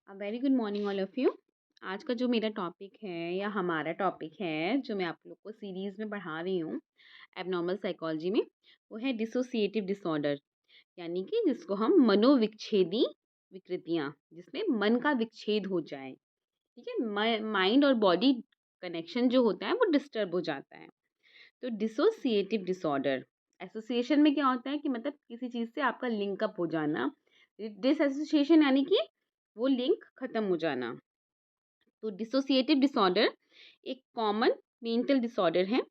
Very good morning all of you. आज का जो मेरा टॉपिक है या हमारा टॉपिक है जो मैं आप लोग को सीरीज़ में पढ़ा रही हूँ एबनॉर्मल साइकोलॉजी में, वो है डिसोसिएटिव डिसऑर्डर, यानी कि जिसको हम मनोविच्छेदी विकृतियाँ, जिसमें मन का विच्छेद हो जाए। ठीक है, माइंड और बॉडी कनेक्शन जो होता है वो डिस्टर्ब हो जाता है। तो डिसोसिएटिव डिसऑर्डर एसोसिएशन में क्या होता है कि मतलब किसी चीज़ से आपका लिंकअप हो जाना। डिसएसोसिएशन यानी कि वो लिंक खत्म हो जाना। तो डिसोसिएटिव डिसऑर्डर एक कॉमन मेंटल डिसऑर्डर है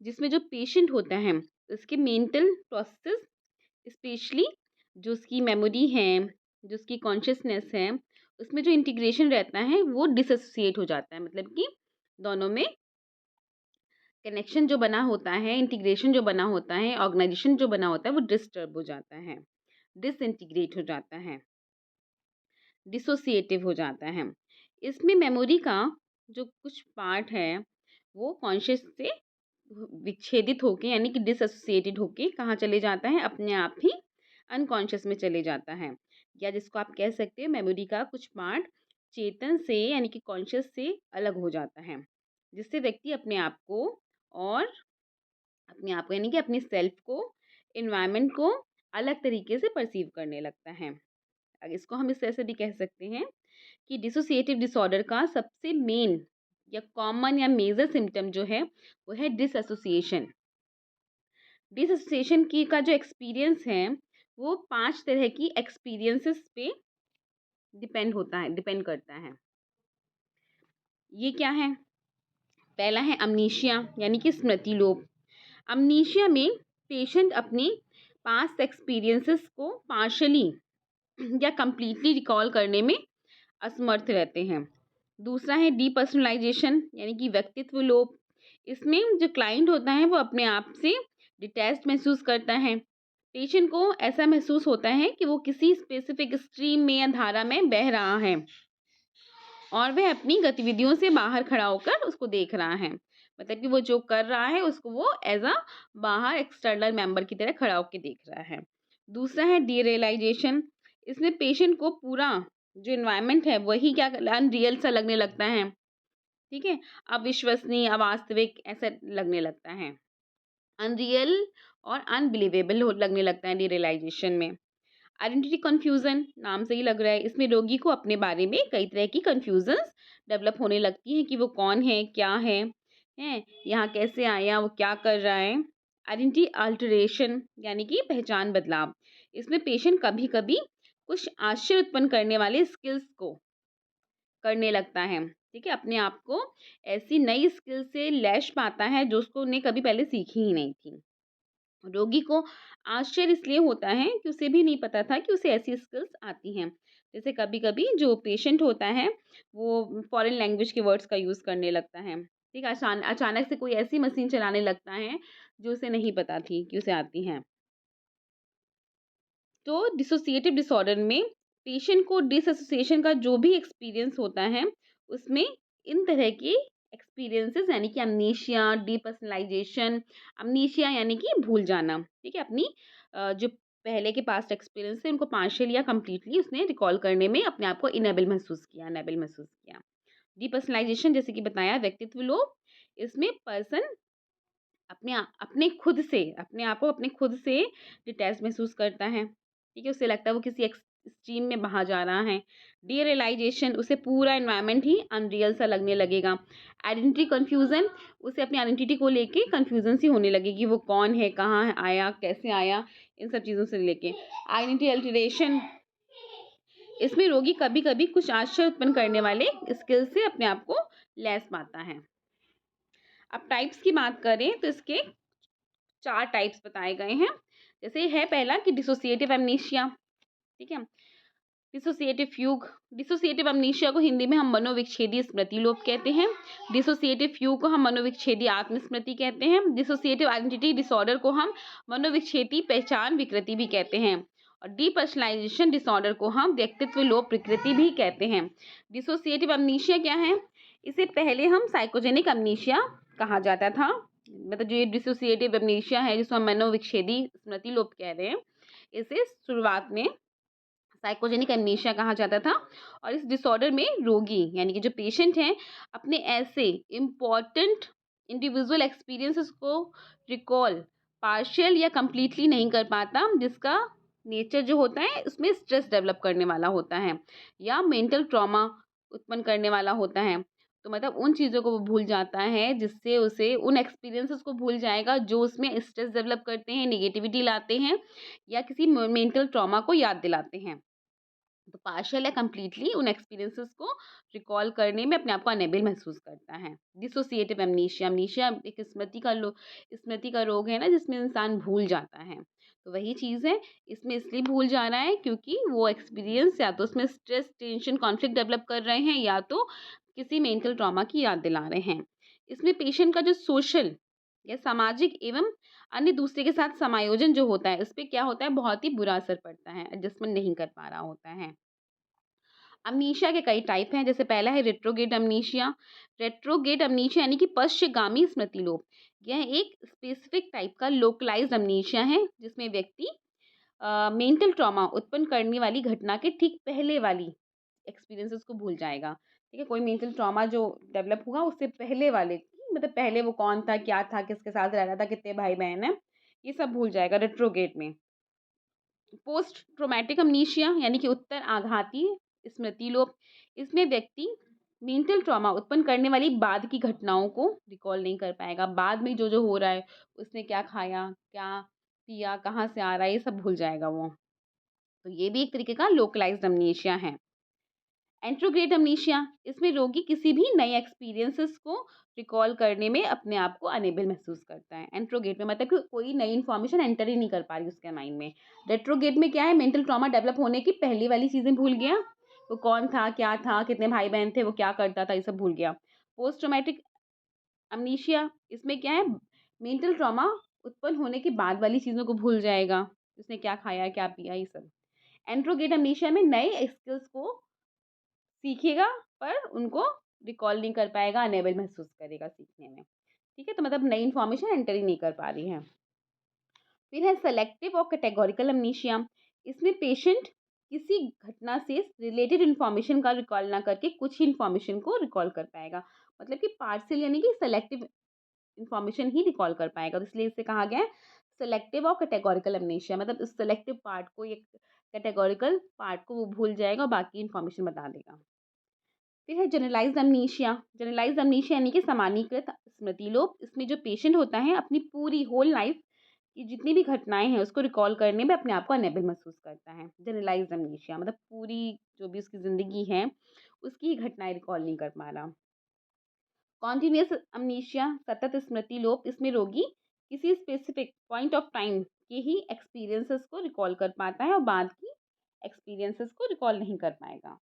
जिसमें जो पेशेंट होता है उसके मेंटल प्रोसेस, स्पेशली जो उसकी मेमोरी है, जो उसकी कॉन्शियसनेस है, उसमें जो इंटीग्रेशन रहता है वो डिसोसिएट हो जाता है। मतलब कि दोनों में कनेक्शन जो बना होता है, इंटीग्रेशन जो बना होता है, ऑर्गेनाइजेशन जो बना होता है वो डिस्टर्ब हो जाता है, डिसइंटीग्रेट हो जाता है, डिसोसिएटिव हो जाता है। इसमें मेमोरी का जो कुछ पार्ट है वो कॉन्शियस से विच्छेदित होके, यानी कि डिसएसोसिएटेड होके कहाँ चले जाता है, अपने आप ही अनकॉन्शियस में चले जाता है। या जिसको आप कह सकते हैं मेमोरी का कुछ पार्ट चेतन से यानी कि कॉन्शियस से अलग हो जाता है, जिससे व्यक्ति और अपने आप को यानी कि अपनी सेल्फ को, इन्वायरमेंट को अलग तरीके से परसीव करने लगता है। इसको हम इस तरह से भी कह सकते हैं कि डिसोसिएटिव डिसऑर्डर का सबसे मेन या कॉमन या मेजर सिम्टम जो है वो है डिसएसोसिएशन। डिसएसोसिएशन की का जो एक्सपीरियंस है वो 5 तरह की एक्सपीरियंसेस पे डिपेंड करता है। ये क्या है? पहला है अमनीशिया, यानी कि स्मृति लोप। अमनीशिया में पेशेंट अपने पास्ट एक्सपीरियंसेस को पार्शली या कंप्लीटली रिकॉल करने में असमर्थ रहते हैं। दूसरा है डीपर्सनलाइजेशन, यानी कि व्यक्तित्व लोप। इसमें जो क्लाइंट होता है वो अपने आप से डिटैच्ड महसूस करता है। पेशेंट को ऐसा महसूस होता है कि वो किसी स्पेसिफिक स्ट्रीम में या धारा में बह रहा है और वह अपनी गतिविधियों से बाहर खड़ा होकर उसको देख रहा है। मतलब कि वो जो कर रहा है उसको वो एज अ बाहर एक्सटर्नल मेंबर की तरह खड़ा होकर देख रहा है। दूसरा है डीरियलाइजेशन। इसमें पेशेंट को पूरा जो इन्वायरमेंट है वही क्या अनरियल सा लगने लगता है। ठीक है, अविश्वसनीय, अवास्तविक ऐसा लगने लगता है। अनरियल और अनबिलीवेबल लगने लगता है डीरियलाइजेशन में। आइडेंटिटी कन्फ्यूजन, नाम से ही लग रहा है, इसमें रोगी को अपने बारे में कई तरह की कन्फ्यूजन्स डेवलप होने लगती हैं कि वो कौन है, क्या है, यहाँ कैसे आया, वो क्या कर रहा है। आइडेंटिटी अल्टरेशन, यानी कि पहचान बदलाव। इसमें पेशेंट कभी कभी कुछ आश्चर्य उत्पन्न करने वाले स्किल्स को करने लगता है। ठीक है, अपने आप को ऐसी नई स्किल से लैस पाता है जो उसको ने कभी पहले सीखी ही नहीं थी। रोगी को आश्चर्य इसलिए होता है कि उसे भी नहीं पता था कि उसे ऐसी स्किल्स आती हैं। जैसे कभी-कभी जो पेशेंट होता है वो फॉरेन लैंग्वेज के वर्ड्स का यूज़ करने लगता है। ठीक है, अचानक से कोई ऐसी मशीन चलाने लगता है जो उसे नहीं पता थी कि उसे आती हैं। तो डिसोसिएटिव डिसऑर्डर में पेशेंट को डिसएसोसिएशन का जो भी एक्सपीरियंस होता है उसमें इन तरह के एक्सपीरियंसेस, यानी कि अमनीशिया, डीपर्सनलाइजेशन। अमनीशिया यानी कि भूल जाना। ठीक है, अपनी जो पहले के पास्ट एक्सपीरियंस थे उनको पार्शियली या कंप्लीटली उसने रिकॉल करने में अपने आप को अनेबल महसूस किया। डीपर्सनलाइजेशन जैसे कि बताया, व्यक्तित्व लोप। इसमें पर्सन अपने आप को अपने खुद से डिटैच महसूस करता है। ठीक है, उसे लगता है वो किसी एक्सट्रीम में बहा जा रहा है। डीरियलाइजेशन, उसे पूरा एनवायरनमेंट ही अनरियल सा लगने लगेगा। आइडेंटिटी कन्फ्यूजन, उसे अपनी आइडेंटिटी को लेके कन्फ्यूजन सी होने लगेगी, वो कौन है, कहाँ है, आया, कैसे आया, इन सब चीज़ों से लेके। आइडेंटिटी अल्टरेशन, इसमें रोगी कभी कभी कुछ आश्चर्य उत्पन्न करने वाले स्किल से अपने आप को लैस पाता है। अब टाइप्स की बात करें तो इसके 4 टाइप्स बताए गए हैं। जैसे है पहला कि डिसोसिएटिव अमनीशिया। ठीक है, डिसोसिएटिव फ्यूग। डिसोसिएटिव अमनीशिया को हिंदी में हम मनोविच्छेदी स्मृति लोप कहते हैं। डिसोसिएटिव फ्यूग को हम मनोविच्छेदी आत्मस्मृति कहते हैं। डिसोसिएटिव आइडेंटिटी डिसऑर्डर को हम मनोविच्छेदी पहचान विकृति भी कहते हैं। और डीपर्सनलाइजेशन डिसऑर्डर को हम व्यक्तित्व लोप विकृति भी कहते हैं। डिसोसिएटिव अमनीशिया क्या है? इसे पहले हम साइकोजेनिक अमनीशिया कहा जाता था। मतलब जो ये डिसोसिएटिव अमनीशिया है जिसको हम मनोविच्छेदी स्मृति लोप कह रहे हैं, इसे शुरुआत में साइकोजेनिक एमनीशिया कहा जाता था। और इस डिसऑर्डर में रोगी यानी कि जो पेशेंट हैं अपने ऐसे इम्पोर्टेंट इंडिविजुअल एक्सपीरियंसेस को रिकॉल पार्शियल या कंप्लीटली नहीं कर पाता, जिसका नेचर जो होता है उसमें स्ट्रेस डेवलप करने वाला होता है या मेंटल ट्रॉमा उत्पन्न करने वाला होता है। तो मतलब उन चीज़ों को वो भूल जाता है, जिससे उसे उन एक्सपीरियंसेस को भूल जाएगा जो उसमें स्ट्रेस डेवलप करते हैं, नेगेटिविटी लाते हैं या किसी मेंटल ट्रॉमा को याद दिलाते हैं। तो पार्शियल या कंप्लीटली उन एक्सपीरियंसेस को रिकॉल करने में अपने आप को अनेबल महसूस करता है। डिसोसिएटिव एमनीशिया, एमनीशिया एक स्मृति का रोग है ना, जिसमें इंसान भूल जाता है। तो वही चीज़ है, इसमें इसलिए भूल जा रहा है क्योंकि वो एक्सपीरियंस या तो उसमें स्ट्रेस, टेंशन, कॉन्फ्लिक्ट डेवलप कर रहे हैं या तो किसी मेंटल ट्रॉमा की याद दिला रहे हैं। इसमें पेशेंट का जो सोशल या सामाजिक एवं अन्य दूसरे के साथ समायोजन जो होता है, उसपे क्या होता है, बहुत ही बुरा असर पड़ता है, एडजस्टमेंट नहीं कर पा रहा होता है। अमनीशिया के कई टाइप हैं, जैसे पहला है रेट्रोगेड अमनीशिया। रेट्रोगेड अमनीशिया यानी कि पश्चगामी स्मृति लोप। यह एक स्पेसिफिक टाइप का लोकलाइज्ड अमनीशिया है, जिसमें व्यक्ति मेंटल ट्रॉमा उत्पन्न करने वाली घटना के ठीक पहले वाली एक्सपीरियंसेस को भूल जाएगा। ठीक है, कोई मेंटल ट्रॉमा जो डेवलप हुआ उससे पहले वाले की, मतलब पहले वो कौन था, क्या था, किसके साथ रह रहा था, कितने भाई बहन हैं, ये सब भूल जाएगा रेट्रोगेड में। पोस्ट ट्रोमैटिक अमनीशिया यानी कि उत्तर आघाती स्मृति लोप। इसमें व्यक्ति मेंटल ट्रॉमा उत्पन्न करने वाली बाद की घटनाओं को रिकॉल नहीं कर पाएगा। बाद में जो जो हो रहा है, उसने क्या खाया, क्या पिया, कहाँ से आ रहा है, ये सब भूल जाएगा वो। तो ये भी एक तरीके का लोकलाइज्ड अमनीशिया है। एंट्रोग्रेड अमनीशिया, इसमें रोगी किसी भी नए एक्सपीरियंसेस को रिकॉल करने में अपने आप को अनेबल महसूस करता है। एंट्रोगेट में मतलब कि कोई नई इन्फॉर्मेशन एंटर ही नहीं कर पा रही उसके माइंड में। रेट्रोगेट में क्या है, मेंटल ट्रॉमा डेवलप होने की पहली वाली चीज़ें भूल गया, वो कौन था, क्या था, कितने भाई बहन थे, वो क्या करता था, ये सब भूल गया। पोस्ट ट्रॉमेटिक अमनीशिया, इसमें क्या है, मेंटल ट्रॉमा उत्पन्न होने के बाद वाली चीज़ों को भूल जाएगा, उसने क्या खाया, क्या पिया, ये सब। एंट्रोगेट अमनीशिया में नए स्किल्स को सीखेगा पर उनको रिकॉल नहीं कर पाएगा, अनेबल महसूस करेगा सीखने में। ठीक है, तो मतलब नई इन्फॉर्मेशन एंटर ही नहीं कर पा रही है। फिर है सेलेक्टिव और कैटेगोरिकल अमनीशिया। इसमें पेशेंट किसी घटना से रिलेटेड इन्फॉर्मेशन का रिकॉल ना करके कुछ ही इन्फॉर्मेशन को रिकॉल कर पाएगा, मतलब कि पार्शियल यानी कि सेलेक्टिव इन्फॉर्मेशन ही रिकॉल कर पाएगा। तो इसलिए इसे कहा गया है सेलेक्टिव और कैटेगोरिकल अमनीशिया, मतलब इस सेलेक्टिव पार्ट को, एक कैटेगोरिकल पार्ट को वो भूल जाएगा और बाकी इन्फॉर्मेशन बता देगा। फिर है जनरलाइज्ड अमनीशिया। जनरलाइज्ड अमनीशिया यानी कि सामान्यीकृत स्मृति लोप। इसमें जो पेशेंट होता है अपनी पूरी होल लाइफ की जितनी भी घटनाएं हैं उसको रिकॉल करने में अपने आप को अनेबल महसूस करता है। जनरलाइज्ड अमनीशिया मतलब पूरी जो भी उसकी ज़िंदगी है उसकी घटनाएं रिकॉल नहीं कर पा रहा। कॉन्टिन्यूअस अमनीशिया, सतत स्मृति लोप। इसमें रोगी किसी स्पेसिफिक पॉइंट ऑफ टाइम के ही एक्सपीरियंसेस को रिकॉल कर पाता है और बाद की एक्सपीरियंसेस को रिकॉल नहीं कर पाएगा।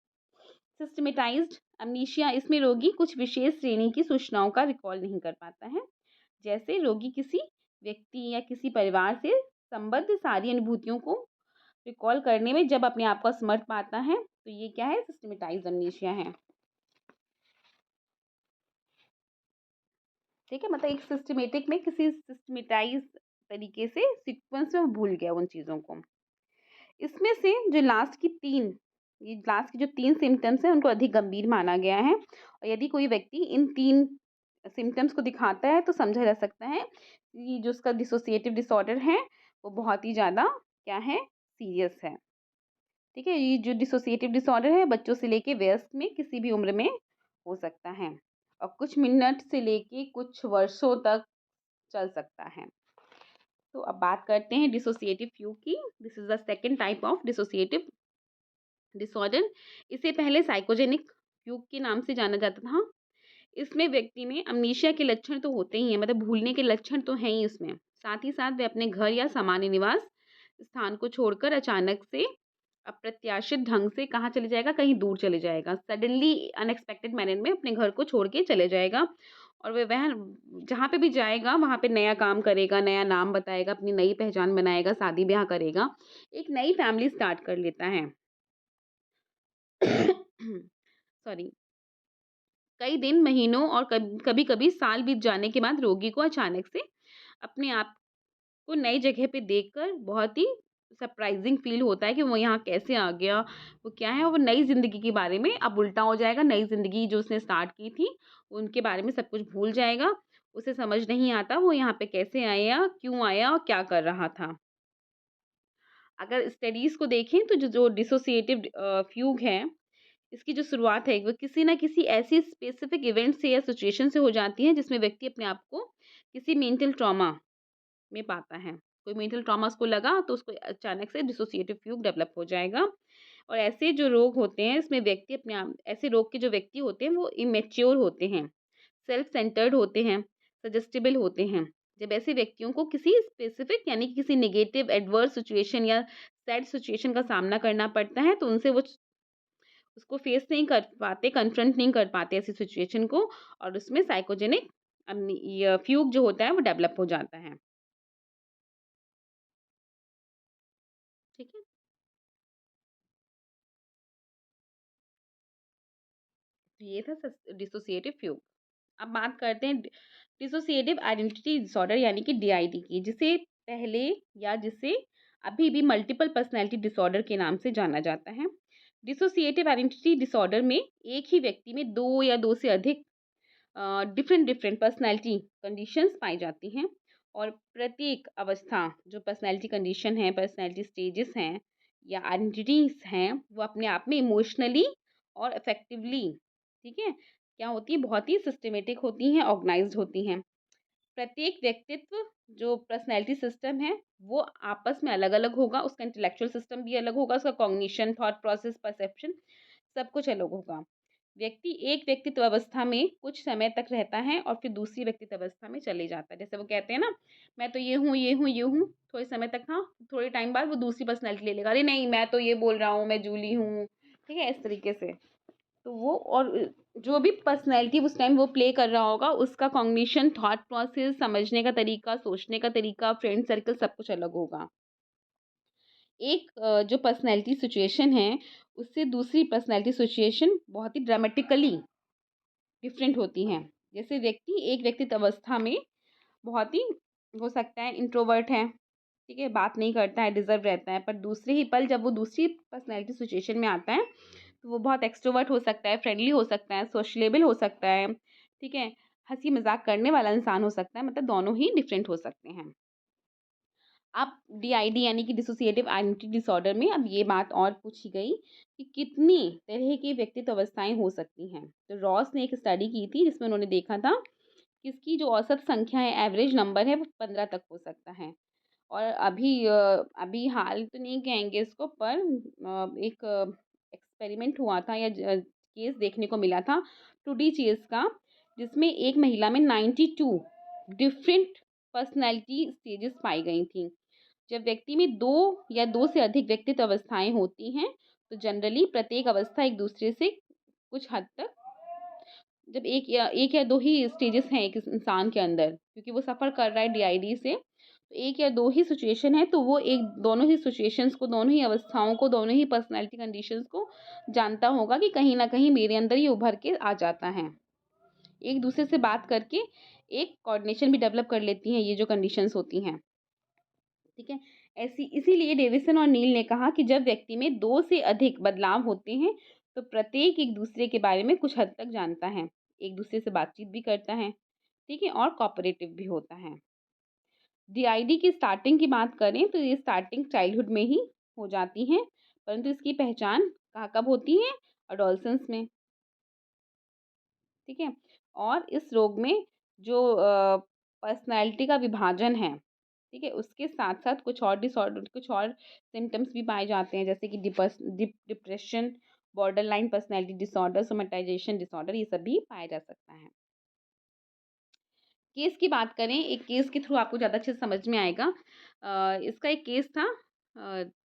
सिस्टमेटाइज्ड अमनीशिया, इसमें रोगी कुछ विशेष श्रेणी की सूचनाओं का रिकॉल नहीं कर पाता है, जैसे रोगी किसी व्यक्ति या किसी परिवार से संबद्ध सारी अनुभूतियों को रिकॉल करने में जब अपने आप को असमर्थ पाता है, तो ये क्या है, सिस्टमेटाइज्ड अमनीशिया है। ठीक है, मतलब एक सिस्टमेटिक में किसी सिस्टमेटाइज तरीके से सीक्वेंस में भूल गया उन चीज़ों को। इसमें से जो लास्ट की जो 3 सिम्पटम्स हैं उनको अधिक गंभीर माना गया है और यदि कोई व्यक्ति इन 3 सिम्पटम्स को दिखाता है तो समझा जा सकता है कि जो उसका डिसोसिएटिव डिसऑर्डर है वो बहुत ही ज़्यादा क्या है, सीरियस है। ठीक है, ये जो डिसोसिएटिव डिसऑर्डर है बच्चों से लेके वयस्क में किसी भी उम्र में हो सकता है और कुछ मिनट से लेके कुछ वर्षों तक चल सकता है। तो अब बात करते हैं डिसोसिएटिव फ्यूग की। This is the second type of dissociative disorder. इसे पहले साइकोजेनिक फ्यूग के नाम से जाना जाता था। इसमें व्यक्ति में अमनीशिया के लक्षण तो होते ही हैं, मतलब भूलने के लक्षण तो हैं ही उसमें, साथ ही साथ वे अपने घर या सामान्य निवास स्थान को छोड़कर अचानक से अप्रत्याशित ढंग से कहाँ चले जाएगा, कहीं दूर चले जाएगा, सडनली अनएक्सपेक्टेड मैनर में अपने घर को छोड़ के चले जाएगा और वह जहाँ पे भी जाएगा वहाँ पे नया काम करेगा, नया नाम बताएगा, अपनी नई पहचान बनाएगा, शादी ब्याह करेगा, एक नई फैमिली स्टार्ट कर लेता है। सॉरी। कई दिन, महीनों और कभी-कभी साल बीत जाने के बाद रोगी को अचानक से अपने आप को नई जगह पे देखकर बहुत ही सरप्राइजिंग फील होता है कि वो यहाँ कैसे आ गया, वो क्या है, और वो नई ज़िंदगी के बारे में अब उल्टा हो जाएगा। नई ज़िंदगी जो उसने स्टार्ट की थी, उनके बारे में सब कुछ भूल जाएगा। उसे समझ नहीं आता वो यहाँ पे कैसे आया, क्यों आया और क्या कर रहा था। अगर स्टडीज़ को देखें तो जो जो डिसोसिएटिव फ्यूग है, इसकी जो शुरुआत है वो किसी न किसी ऐसी स्पेसिफिक इवेंट से या सिचुएशन से हो जाती है जिसमें व्यक्ति अपने आप को किसी मेंटल ट्रॉमा में पाता है। कोई मेंटल ट्रॉमा उसको लगा तो उसको अचानक से डिसोसिएटिव फ्यूग डेवलप हो जाएगा। और ऐसे जो रोग होते हैं इसमें व्यक्ति अपने आप, ऐसे रोग के जो व्यक्ति होते हैं वो इमैच्योर होते हैं, सेल्फ सेंटर्ड होते हैं, सजेस्टिबल होते हैं। जब ऐसे व्यक्तियों को किसी स्पेसिफिक यानी कि किसी नेगेटिव एडवर्स सिचुएशन या सैड सिचुएशन का सामना करना पड़ता है तो उनसे वो उसको फेस नहीं कर पाते, कन्फ्रंट नहीं कर पाते ऐसी सिचुएशन को, और उसमें साइकोजेनिक ये फ्यूग जो होता है वो डेवलप हो जाता है। ठीक है? तो ये था डिसोसिएटिव फ्यूग। अब बात करते हैं डिसोसिएटिव आइडेंटिटी डिसऑर्डर यानी कि डीआईडी की, जिसे पहले या जिसे अभी भी मल्टीपल पर्सनैलिटी डिसऑर्डर के नाम से जाना जाता है। डिसोसिएटिव आइडेंटिटी डिसऑर्डर में एक ही व्यक्ति में 2 या 2 से अधिक डिफरेंट डिफरेंट पर्सनैलिटी कंडीशंस पाई जाती हैं, और प्रत्येक अवस्था जो पर्सनैलिटी कंडीशन है, पर्सनैलिटी स्टेजेस हैं या आइडेंटिटीज़ हैं, वो अपने आप में इमोशनली और अफेक्टिवली, ठीक है, क्या होती है, बहुत ही सिस्टमैटिक होती हैं, ऑर्गेनाइज़्ड होती हैं। प्रत्येक व्यक्तित्व जो पर्सनैलिटी सिस्टम है, वो आपस में अलग-अलग होगा, उसका इंटेलेक्चुअल सिस्टम भी अलग होगा, उसका कॉग्निशन, थॉट प्रोसेस, परसेप्शन सब कुछ अलग होगा। व्यक्ति एक व्यक्तित्व अवस्था में कुछ समय तक रहता है और फिर दूसरी व्यक्तित्व अवस्था में चले जाता है। जैसे वो कहते हैं ना, मैं तो ये हूँ, ये हूँ, ये हूँ, थोड़े समय तक था, थोड़े टाइम बाद वो दूसरी पर्सनैलिटी ले लेगा। अरे नहीं, मैं तो ये बोल रहा हूँ, मैं जूली हूँ, ठीक है? इस तरीके से। तो वो और जो भी पर्सनैलिटी उस टाइम वो प्ले कर रहा होगा, उसका कॉग्निशन, थॉट प्रोसेस, समझने का तरीका, सोचने का तरीका, फ्रेंड सर्कल सब कुछ अलग होगा। एक जो पर्सनैलिटी सिचुएशन है, उससे दूसरी पर्सनैलिटी सिचुएशन बहुत ही ड्रामेटिकली डिफरेंट होती हैं। जैसे व्यक्ति एक व्यक्तित्व अवस्था में बहुत ही हो सकता है इंट्रोवर्ट है, ठीक है? बात नहीं करता है, रिज़र्व रहता है, पर दूसरे ही पल जब वो दूसरी पर्सनैलिटी सिचुएशन में आता है, तो वो बहुत एक्सट्रोवर्ट हो सकता है, फ्रेंडली हो सकता है, सोशलेबल हो सकता है, ठीक है? हँसी-मज़ाक करने वाला इंसान हो सकता है, मतलब दोनों ही डिफरेंट हो सकते हैं। अब डीआईडी यानी कि डिसोसिएटिव आइडेंटिटी डिसऑर्डर में अब ये बात और पूछी गई कि कितनी तरह की व्यक्तित्व अवस्थाएँ हो सकती हैं। तो रॉस ने एक स्टडी की थी जिसमें उन्होंने देखा था कि इसकी जो औसत संख्या है, एवरेज नंबर है, वो 15 तक हो सकता है। और अभी हाल तो नहीं कहेंगे इसको, पर एक एक्सपेरिमेंट हुआ था या केस देखने को मिला था टूडी चेस का, जिसमें एक महिला में 92 डिफरेंट पर्सनैलिटी स्टेजेस पाई गई थी। जब व्यक्ति में 2 या 2 से अधिक व्यक्तित्व अवस्थाएँ होती हैं, तो जनरली प्रत्येक अवस्था एक दूसरे से कुछ हद तक, जब 1 या 2 ही स्टेजेस हैं एक इंसान के अंदर, क्योंकि वो सफ़र कर रहा है डीआईडी से, तो 1 या 2 ही सिचुएशन है, तो वो एक दोनों ही सिचुएशंस को, दोनों ही अवस्थाओं को, दोनों ही पर्सनैलिटी कंडीशंस को जानता होगा कि कहीं न कहीं मेरे अंदर ये उभर के आ जाता है। एक-दूसरे से बात करके एक कोऑर्डिनेशन भी डेवलप कर लेती हैं ये जो कंडीशंस होती हैं। ठीक है? ऐसी इसीलिए डेविसन और नील ने कहा कि जब व्यक्ति में 2 से अधिक बदलाव होते हैं, तो प्रत्येक एक-दूसरे के बारे में कुछ हद तक जानता है, एक-दूसरे से बातचीत भी करता है, ठीक है? और कोऑपरेटिव भी होता है। डीआईडी की स्टार्टिंग की बात करें तो ये स्टार्टिंग चाइल्डहुड में ही हो जाती हैं, परंतु इसकी पहचान कहाँ कब होती है? एडोलसेंस में, ठीक है? और इस रोग में जो पर्सनैलिटी का विभाजन है, ठीक है? उसके साथ-साथ कुछ और सिम्पटम्स भी पाए जाते हैं, जैसे कि depression, borderline personality disorder, somatization disorder, ये सब भी पाया जा सकता है। केस की बात करें, एक केस के थ्रू आपको ज़्यादा अच्छे से समझ में आएगा। इसका एक केस था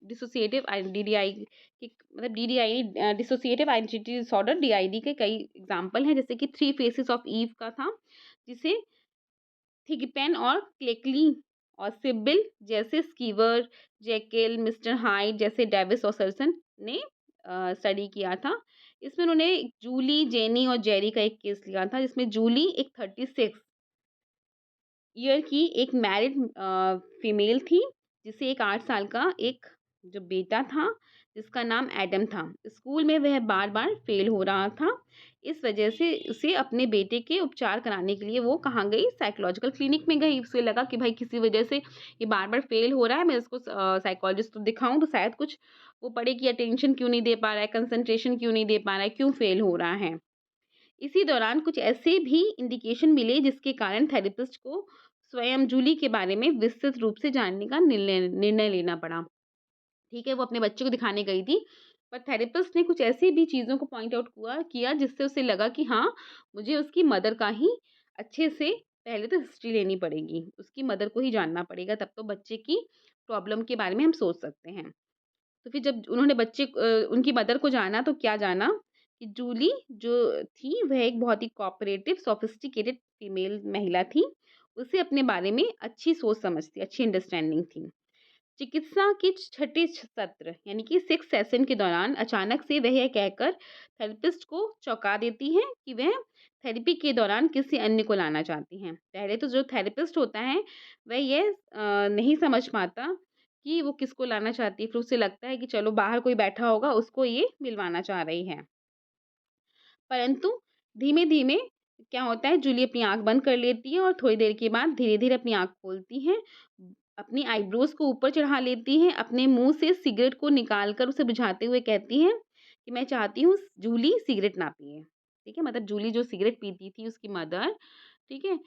डिसोसिएटिव डीडीआई की, मतलब डीडीआई डिसोसिएटिव आइडेंटिटी डिसऑर्डर, डीआईडी के कई एग्ज़ाम्पल हैं, जैसे कि थ्री फेसेस ऑफ ईव का था, जिसे थिगपेन और क्लेकली और सिबिल जैसे स्कीवर, जेकिल, मिस्टर हाइड जैसे डेविस और सर्सन ने स्टडी किया था। इसमें उन्होंने जूली, जेनी और जेरी का एक केस लिया था, जिसमें जूली एक 36 ईयर की एक मैरिड फीमेल थी, जिसे एक 8 साल का एक जो बेटा था, जिसका नाम एडम था, स्कूल में वह बार-बार फेल हो रहा था। इस वजह से उसे अपने बेटे के उपचार कराने के लिए वो कहाँ गई? साइकोलॉजिकल क्लिनिक में गई। उसे लगा कि भाई किसी वजह से ये बार-बार फेल हो रहा है, मैं इसको साइकोलॉजिस्ट को दिखाऊँ तो शायद कुछ वो पढ़े कि अटेंशन क्यों नहीं दे पा रहा है, कंसंट्रेशन क्यों नहीं दे पा रहा है, क्यों फेल हो रहा है। इसी दौरान कुछ ऐसे भी इंडिकेशन मिले जिसके कारण थेरेपिस्ट को स्वयं जूली के बारे में विस्तृत रूप से जानने का निर्णय निर्णय लेना पड़ा। ठीक है, वो अपने बच्चे को दिखाने गई थी, पर थेरेपिस्ट ने कुछ ऐसी भी चीज़ों को पॉइंट आउट किया जिससे उसे लगा कि हाँ, मुझे उसकी मदर का ही अच्छे से पहले तो हिस्ट्री लेनी पड़ेगी। उसकी मदर को ही जानना पड़ेगा, तब तो बच्चे की प्रॉब्लम के बारे में हम सोच सकते हैं। तो फिर जब उन्होंने उनकी मदर को जाना तो क्या जाना कि जूली जो थी वह एक बहुत ही कोऑपरेटिव, सोफिस्टिकेटेड फीमेल महिला थी। उसे अपने बारे में अच्छी सोच समझ थी, अच्छी अंडरस्टैंडिंग थी। चिकित्सा के छठे सत्र यानी कि 6th सेशन के दौरान अचानक से वह यह कहकर थेरेपिस्ट को चौंका देती हैं कि वह थेरेपी के दौरान किसी अन्य को लाना चाहती हैं। पहले तो जो थेरेपिस्ट होता है वह ये नहीं समझ पाता कि वो किसको लाना चाहती है। फिर उसे लगता है कि चलो बाहर कोई बैठा होगा उसको ये मिलवाना चाह रही है। परंतु धीमे-धीमे क्या होता है जूली अपनी आँख बंद कर लेती है और थोड़ी देर के बाद धीरे-धीरे अपनी आँख खोलती है। अपनी आईब्रोज़ को ऊपर चढ़ा लेती हैं, अपने मुँह से सिगरेट को निकाल कर उसे बुझाते हुए कहती हैं कि मैं चाहती हूँ जूली सिगरेट ना पिए। ठीक है? मतलब जूली जो सिगरेट पीती थी उसकी मदर, ठीक है?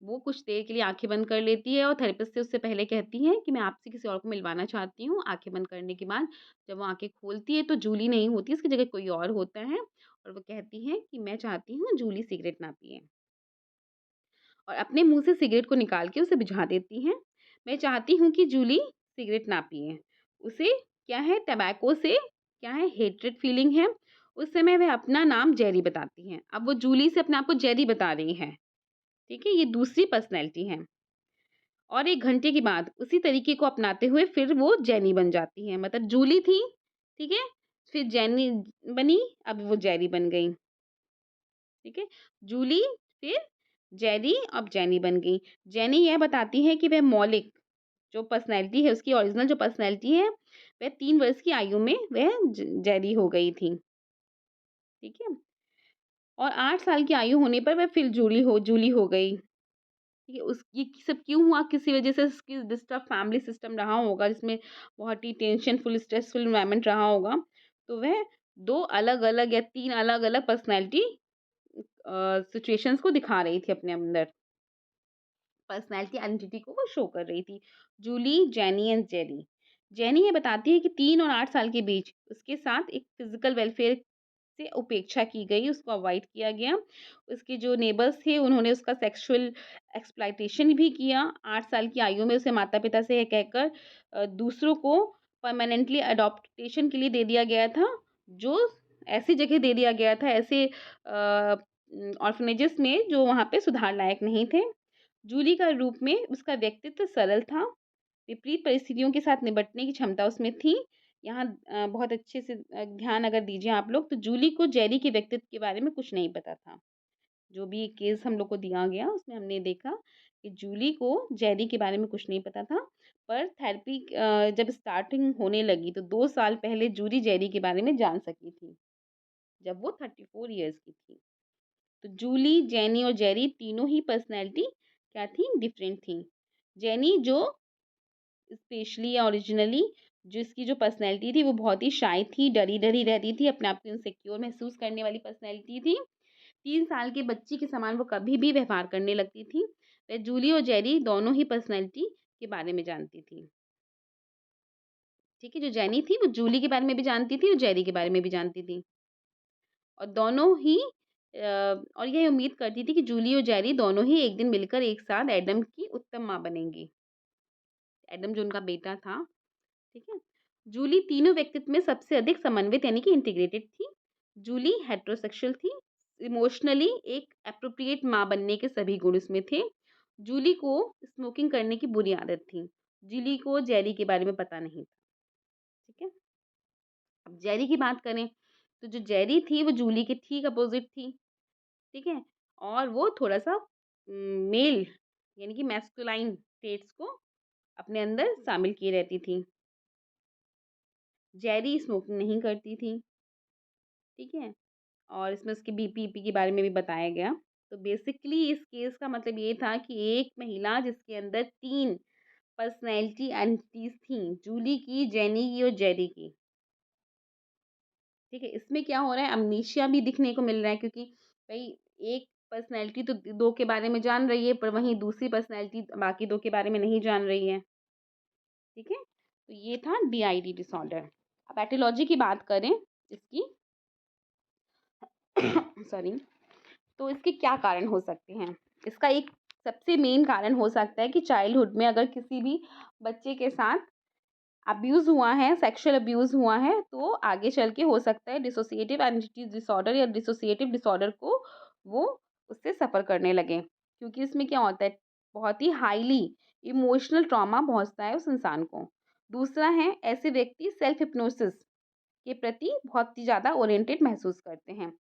वो कुछ देर के लिए आँखें बंद कर लेती है और थेरेपिस्ट से उससे पहले कहती है कि मैं आपसे किसी और को मिलवाना चाहती हूँ। आँखें बंद करने के बाद जब वो आँखें खोलती है तो जूली नहीं होती, उसकी जगह कोई और होता है और वो कहती है कि मैं चाहती हूँ जूली सिगरेट ना पिए और अपने मुँह से सिगरेट को निकाल के उसे बुझा देती हैं। मैं चाहती हूँ कि जूली सिगरेट ना पिए। उसे क्या है टैबाको से क्या है हेट्रेड फीलिंग है। उस समय वह अपना नाम जेरी बताती हैं। अब वो जूली से अपने आप को जेरी बता रही हैं। ठीक है? ये दूसरी पर्सनैलिटी है। और 1 घंटे के बाद उसी तरीके को अपनाते हुए फिर वो जेनी बन जाती हैं। मतलब जूली थी, ठीक है? फिर जेनी बनी, अब वो जेरी बन गई, ठीक है? जूली फिर जेरी, अब जेनी बन गई। जेनी यह बताती है कि वह मौलिक जो पर्सनैलिटी है, उसकी ओरिजिनल जो पर्सनैलिटी है, वह 3 वर्ष की आयु में वह जेरी हो गई थी, ठीक है? और 8 साल की आयु होने पर वह फिर जूली हो गई। ठीक है, उस ये सब क्यों हुआ? किसी वजह से उसकी डिस्टर्ब फैमिली सिस्टम रहा होगा, जिसमें बहुत ही टेंशनफुल, स्ट्रेसफुल एनवायरनमेंट रहा होगा। तो वह 2 अलग-अलग या 3 अलग-अलग पर्सनैलिटी सिचुएशंस को दिखा रही थी अपने अंदर। पर्सनैलिटी आइडेंटिटी को वो शो कर रही थी। Julie, Jenny and Jerry. Jenny ये बताती है कि 3 और 8 साल के बीच उसके साथ एक फिज़िकल वेलफेयर से उपेक्षा की गई, उसको अवॉइड किया गया। उसके जो नेबर्स थे उन्होंने उसका सेक्सुअल एक्सप्लॉइटेशन भी किया। 8 साल की आयु में उसे माता-पिता से ये कहकर दूसरों को परमानेंटली अडॉप्टेशन के लिए दे दिया गया था, जो ऐसी जगह दे दिया गया था, ऐसे ऑर्फनेजेस में जो वहाँ पे सुधार लायक नहीं थे। जूली का रूप में उसका व्यक्तित्व सरल था, विपरीत परिस्थितियों के साथ निपटने की क्षमता उसमें थी। यहाँ बहुत अच्छे से ध्यान अगर दीजिए आप लोग तो जूली को जेरी के व्यक्तित्व के बारे में कुछ नहीं पता था। जो भी केस हम लोग को दिया गया उसमें हमने देखा कि जूली को जेरी के बारे में कुछ नहीं पता था। पर थेरेपी जब स्टार्टिंग होने लगी तो 2 साल पहले जूली जेरी के बारे में जान सकी थी, जब वो 34 इयर्स की थी। तो जूली, जेनी और जेरी तीनों ही पर्सनैलिटी क्या थी? डिफरेंट थी। जेनी जो स्पेशली या ओरिजिनली जिसकी जो पर्सनैलिटी थी वो बहुत ही शाय थी, डरी-डरी रहती थी, अपने आप को इनसिक्योर महसूस करने वाली पर्सनैलिटी थी। 3 साल के बच्ची के समान वो कभी भी व्यवहार करने लगती थी। वह जूली और जेरी दोनों ही पर्सनैलिटी के बारे में जानती थी। ठीक है? जो जेनी थी वो जूली के बारे में भी जानती थी और जेरी के बारे में भी जानती थी। और दोनों ही और ये उम्मीद करती थी कि जूली और जेरी दोनों ही एक दिन मिलकर एक साथ एडम की उत्तम माँ बनेंगी। एडम जो उनका बेटा था, ठीक है? जूली तीनों व्यक्तित्व में सबसे अधिक समन्वित यानी कि इंटीग्रेटेड थी। जूली हेटेरोसेक्सुअल थी, इमोशनली एक एप्रोप्रिएट माँ बनने के सभी गुण उसमें थे। जूली को स्मोकिंग करने की बुरी आदत थी। जूली को जेरी के बारे में पता नहीं था, ठीक है? अब जेरी की बात करें, तो जो जेरी थी वो जूली के ठीक अपोज़िट थी, ठीक है? और वो थोड़ा-सा मेल यानी कि मैस्कुलाइन ट्रेट्स को अपने अंदर शामिल किए रहती थी। जेरी स्मोकिंग नहीं करती थी, ठीक है? और इसमें उसके बीपी-ईपी के बारे में भी बताया गया। तो बेसिकली इस केस का मतलब ये था कि एक महिला जिसके अंदर 3 पर्सनैलिटी एंटिटीज़ थीं, जूली की, जेनी की और जेरी की, ठीक है? इसमें क्या हो रहा है, अमनीशिया भी दिखने को मिल रहा है क्योंकि भई एक पर्सनैलिटी तो 2 के बारे में जान रही है, पर वहीं दूसरी पर्सनैलिटी बाकी 2 के बारे में नहीं जान रही है, ठीक है? तो ये था डीआईडी डिसऑर्डर। अब एटियोलॉजी की बात करें इसकी सॉरी, तो इसके क्या कारण हो सकते हैं? इसका एक सबसे मेन कारण हो सकता है कि चाइल्डहुड में अगर किसी भी बच्चे के साथ अब्यूज़ हुआ है, सेक्सुअल अब्यूज़ हुआ है, तो आगे चल के हो सकता है डिसोसिएटिव आइडेंटिटी डिसऑर्डर या डिसोसिएटिव डिसऑर्डर को वो उससे सफ़र करने लगें। क्योंकि इसमें क्या होता है, बहुत ही हाईली इमोशनल ट्रॉमा पहुँचता है उस इंसान को। दूसरा है, ऐसे व्यक्ति सेल्फ हिप्नोसिस के प्रति बहुत ही ज़्यादा ओरिएंटेड महसूस करते हैं।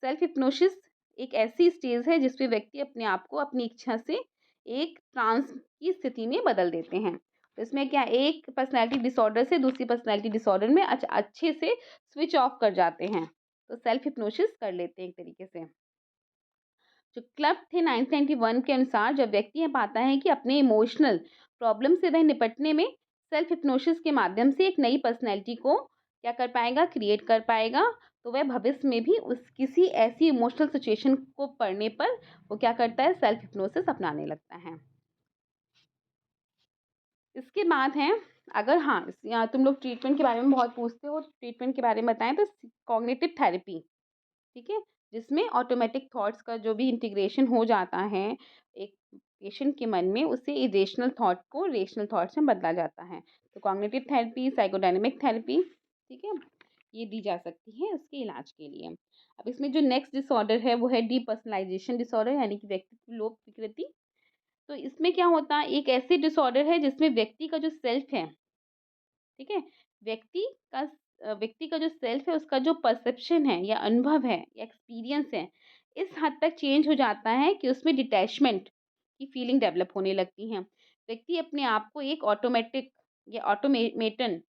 सेल्फ हिप्नोसिस एक ऐसी स्टेज है जिसमें व्यक्ति अपने आप को अपनी इच्छा से एक ट्रांस की स्थिति में बदल देते हैं। तो इसमें क्या, एक पर्सनैलिटी डिसऑर्डर से दूसरी पर्सनैलिटी डिसऑर्डर में अच्छे से स्विच ऑफ कर जाते हैं। तो सेल्फ हिप्नोसिस कर लेते हैं एक तरीके से। जो क्लब थे 1991 के अनुसार, जब व्यक्ति ये पाता है कि अपने इमोशनल प्रॉब्लम से वह निपटने में सेल्फ हिप्नोसिस के माध्यम से एक नई पर्सनैलिटी को क्या कर पाएगा, क्रिएट कर पाएगा, तो वह भविष्य में भी उस किसी ऐसी इमोशनल सिचुएशन को पड़ने पर वो क्या करता है, सेल्फ हिप्नोसिस अपनाने लगता है। इसके बाद है, अगर हाँ, यहाँ तुम लोग ट्रीटमेंट के बारे में बहुत पूछते हो, ट्रीटमेंट के बारे में बताएं तो कॉग्निटिव थेरेपी, ठीक है? जिसमें ऑटोमेटिक थॉट्स का जो भी इंटीग्रेशन हो जाता है एक पेशेंट के मन में, उससे इरेशनल थॉट को रेशनल थॉट्स में बदला जाता है। तो कॉग्निटिव थेरेपी, साइकोडायनेमिक थेरेपी, ठीक है? ये दी जा सकती है उसके इलाज के लिए। अब इसमें जो नेक्स्ट डिसऑर्डर है वो है डीपर्सनलाइजेशन डिसऑर्डर, यानी कि व्यक्तित्व लोप विकृति। तो इसमें क्या होता है, एक ऐसी डिसऑर्डर है जिसमें व्यक्ति का जो सेल्फ है, ठीक है? व्यक्ति का व्यक्ति का जो सेल्फ है, उसका जो परसेप्शन है या अनुभव है या एक्सपीरियंस है, इस हद तक चेंज हो जाता है कि उसमें डिटैचमेंट की फीलिंग डेवलप होने लगती है। व्यक्ति अपने आप को एक ऑटोमेटिक या ऑटोमेटन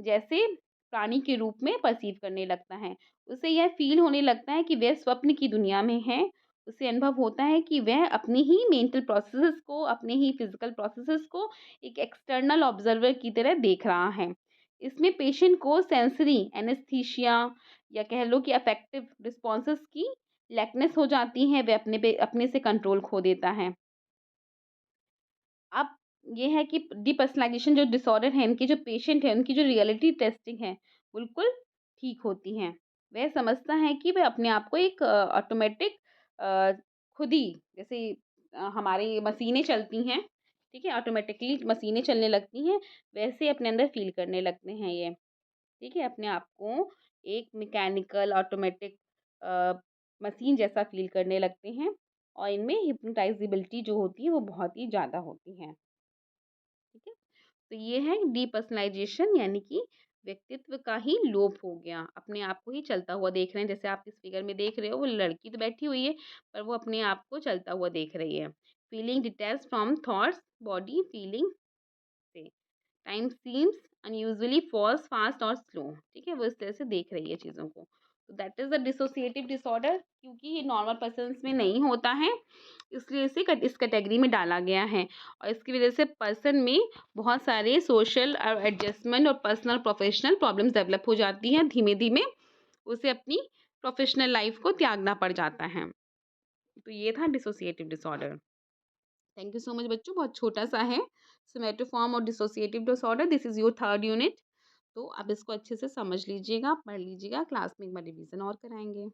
जैसे प्राणी के रूप में परसीव करने लगता है। उसे यह फ़ील होने लगता है कि वह स्वप्न की दुनिया में है। उसे अनुभव होता है कि वह अपनी ही मेंटल प्रोसेसेस को, अपने ही फिज़िकल प्रोसेसेस को एक एक्सटर्नल ऑब्जर्वर की तरह देख रहा है। इसमें पेशेंट को सेंसरी एनेस्थीसिया या कह लो कि अफेक्टिव रिस्पॉन्सेस की लैकनेस हो जाती है, वह अपने से कंट्रोल खो देता है। अब ये है कि डीपर्सनलाइजेशन जो डिसऑर्डर है, इनके जो पेशेंट हैं, उनकी जो रियलिटी टेस्टिंग है, बिल्कुल ठीक होती हैं। वह समझता है कि वह अपने आप को एक ऑटोमेटिक अ, खुद ही जैसे हमारी मशीनें चलती हैं, ठीक है? ऑटोमेटिकली मशीनें चलने लगती हैं, वैसे अपने अंदर फ़ील करने लगते हैं ये, ठीक है? अपने आप को एक मैकेनिकल ऑटोमेटिक अ, मशीन जैसा फ़ील करने लगते हैं और इनमें हिप्नोटाइज़ेबिलिटी जो होती है, वो बहुत ही ज़्यादा होती है। ठीक है? तो ये है डीपर्सनलाइजेशन, यानी कि व्यक्तित्व का ही लोप हो गया। अपने आप को ही चलता हुआ देख रहे हैं, जैसे आप इस फिगर में देख रहे हो, वो लड़की तो बैठी हुई है, पर वो अपने आप को चलता हुआ देख रही है। Feeling detached from thoughts, body feeling से। Time seems unusually falls fast और स्लो, ठीक है? वो इस तरह से देख रही है चीज़ों को। तो that is the dissociative disorder, क्योंकि ये नॉर्मल पर्सन्स में नहीं होता है, इसलिए इसे इस कैटेगरी में डाला गया है। और इसकी वजह से पर्सन में बहुत सारे सोशल एडजस्टमेंट और पर्सनल प्रोफेशनल प्रॉब्लम्स डेवलप हो जाती हैं। धीमे-धीमे उसे अपनी प्रोफेशनल लाइफ को त्यागना पड़ जाता है। तो ये था dissociative disorder. Thank you so much बच्चों, बहुत छोटा-सा है। सोमैटोफॉर्म और dissociative disorder, this is your 3rd unit. तो आप इसको अच्छे से समझ लीजिएगा, पढ़ लीजिएगा, क्लास में एक बार रिवीजन और कराएँगे।